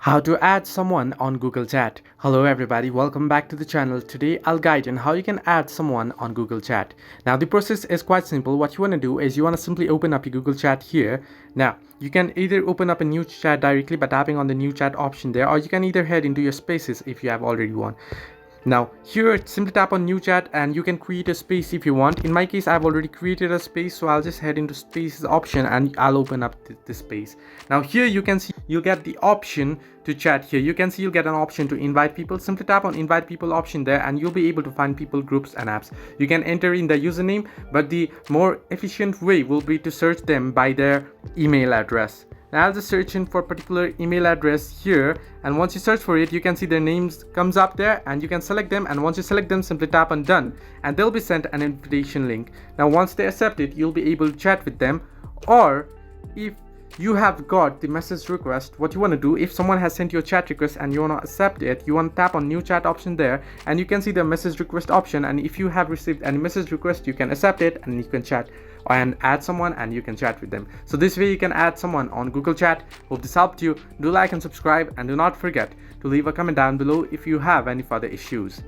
How to add someone on Google Chat. Hello everybody, welcome back to the channel. Today I'll guide you on how you can add someone on Google Chat. Now the process is quite simple. What you want to do is you want to simply open up your Google Chat here. Now you can either open up a new chat directly by tapping on the new chat option there, or you can either head into your spaces if you have already one. Now here simply tap on new chat and you can create a space if you want. In my case I've already created a space, so I'll just head into spaces option and I'll open up this space. Now here you can see you'll get the option to chat. Here you can see you'll get an option to invite people. Simply tap on invite people option there and you'll be able to find people, groups and apps. You can enter in the username, but the more efficient way will be to search them by their email address. Now I'll just search in for a particular email address here, and once you search for it you can see their names comes up there and you can select them, and once you select them simply tap on done and they'll be sent an invitation link. Now once they accept it you'll be able to chat with them, or if you have got the message request, what you want to do, if someone has sent you a chat request and you want to accept it, you want to tap on new chat option there and you can see the message request option, and if you have received any message request you can accept it and you can chat and add someone and you can chat with them. So this way you can add someone on Google Chat. Hope this helped you. Do like and subscribe, and do not forget to leave a comment down below if you have any further issues.